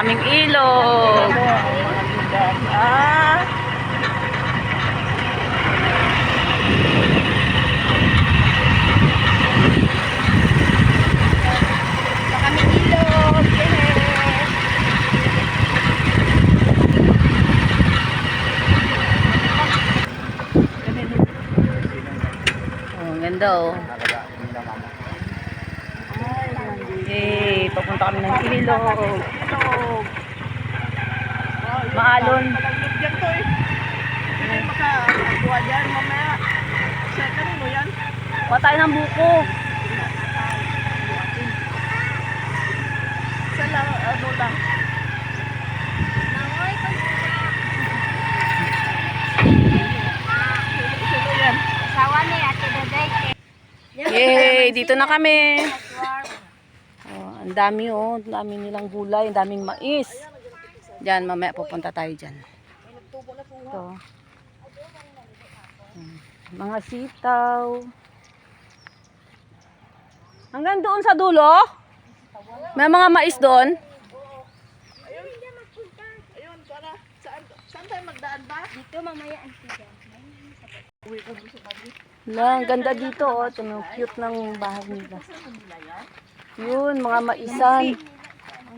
aming ilog. Ah. Aming ilog. Oh, ang ganda oh. Papunta kami ng ilog. Maalon. Diyan to eh. Hindi makakuha dyan mamaya. Second mo yan. Patay ng buko. Isa lang, ano lang. Sino yan? Asawa ni Ate Daday. Yay! Dito na kami. Oh, ang dami oh. Ang dami nilang gulay. Ang daming mais. Diyan, mamaya pupunta tayo dyan. Ito. Mga sitaw. Hanggang doon sa dulo? May mga mais doon? Ayun, para. Saan tayo magdaan ba? Dito mamaya ang tiga. Uwi ko sa babi. Wala, ang ganda dito oh. Ito, ang cute ng bahay nila. Yun, mga maisan.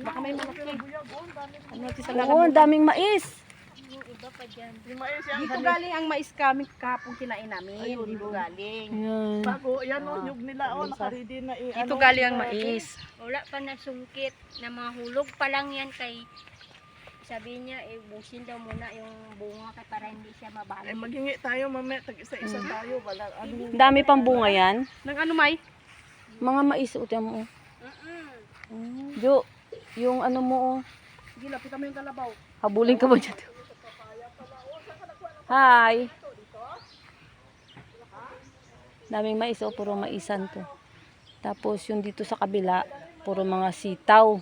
Baka may malaki. Oo, ang daming mais. Iba pa dyan. Yung mais yan. Dito galing ang mais kami kahapon kinain namin. Ayun, Dito galing. Yan. Bago, yan o, nyug nila o, nakaready na i- Dito ano, galing ang mais. Wala pa nasungkit na mga hulog pa lang yan kay sabi niya busin daw muna yung bunga kay para hindi siya Ay, mabalik. maghingi tayo mamaya, tag-isa-isa tayo. Wala, ano, Ang dami pang bunga yan. Nang ano may? Mga mais. Uti mo. Mm-mm. Jo, yung ano mo oh. Sige, lapitan mo yung kalabaw. Habulin ka ba dyan? Hi. Daming mais oh. Puro maisan to. Tapos yung dito sa kabila, puro mga sitaw.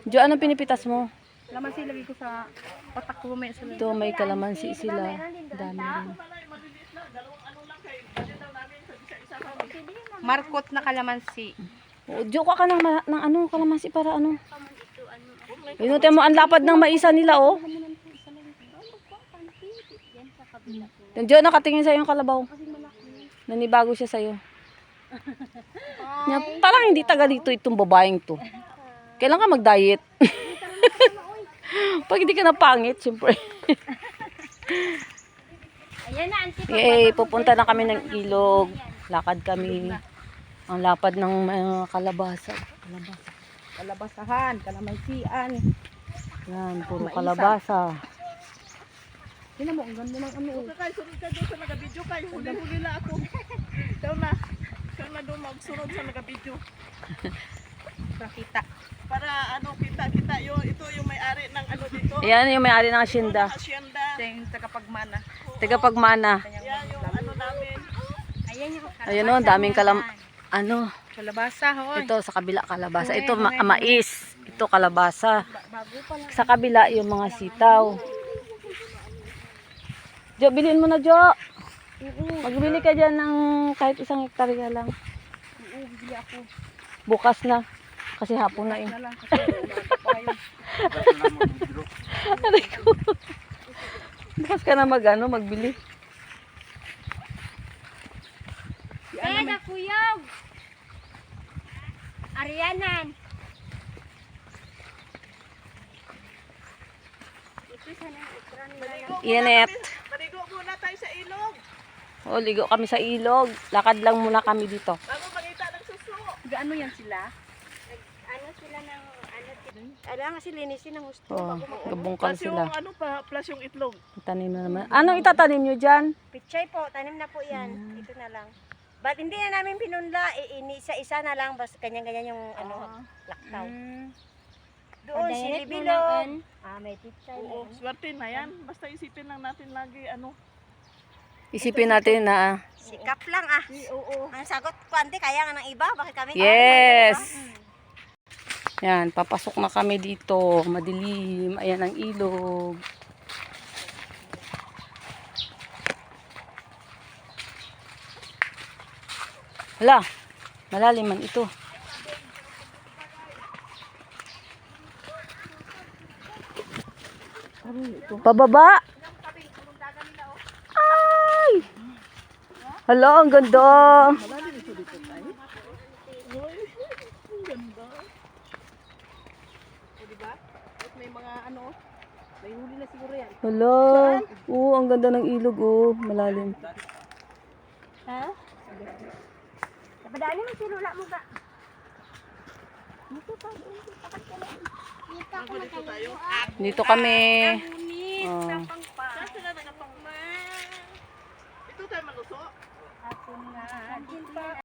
Jo, anong pinipitas mo? Laman lagi ko sa patak ko may sa Ito may kalamansi sila. Dami rin. Markot na kalamansi. Oh, Jo, ka ng ano, kalamansi para ano. Inuti mo ang lapad ng maisa nila oh. Jo, nakatingin sa'yo yung kalabaw. Nanibago siya sa'yo. Parang hindi taga dito itong babaeng to. Kailan ka mag-diet? Pag hindi ka na pangit, siyempre. Ayan na, auntie. Yay, pupunta na kami ng ilog. Lakad kami. Ang lapad ng mga kalabasa. Kalabasahan, kalamansian. Yan, puro kalabasa. Tingnan mo, ang ganda ng ano. Huwag ka kayo, sunod ka doon sa nagabidyo kayo. Huli nila ako. Ikaw na doon magsunod sa nagabidyo. Rakita. Para ano, kita yung, ito yung may-ari ng ano dito. Yan yung may-ari ng asyenda. Hacienda. Siya yung tagapagmana. Tagapagmana. Yan yung ano namin. Ayan yung Ayun o, daming ano, Kalabasa, hoy. ito sa kabila kalabasa. Ito mais. Ito kalabasa. Bago pa lang. Sa kabila yung mga sitaw. Jo, bilhin mo na Jo. Magbili ka dyan ng kahit 1 hektarya lang. Oo, bibili ako. Bukas na. Kasi hapon na eh. Na lang kasi wala pa yun. Aray ko. Bukas ka na magbili. Kaya kuyog. Arianan. Ito sana ang ikran nila. Iyanet. Paligo muna tayo sa ilog. O, ligo kami sa ilog. Lakad lang muna kami dito. Bago makita ng suso. Gaano yan sila? Ano sila ng alam kasi linisin ng gusto. O, gabungkal Plus yung sila. ano pa, plus yung itlog. Tanim na naman. Anong itatanim nyo dyan? Pichay po, tanim na po yan. Ito na lang. But hindi na namin pinunla, isa-isa na lang, basta ganyan-ganyan yung ano, laktaw. Doon, silibilog. May pichay Oo, na. swerte na yan. Basta isipin lang natin lagi ano. Isipin natin na Sikap lang ah. Oo. Ang sagot ko, ante, kaya nga ng iba, bakit kami? yes. Yan, papasok na kami dito. Madilim. Ayan ang ilog. Hala, malalim man ito. Pababa. Ay! Hala, ang ganda. Malalim ito dito tayo. Uy, ang ganda. O diba? At may mga ano, may huli na siguro yan. Hala. Oo, ang ganda ng ilog, oh. Malalim. Ha? Napadali mo sinula mo ba? Dito kami. Oh. Saan sila nagapangma? Ito tayo maluso. Ako nga.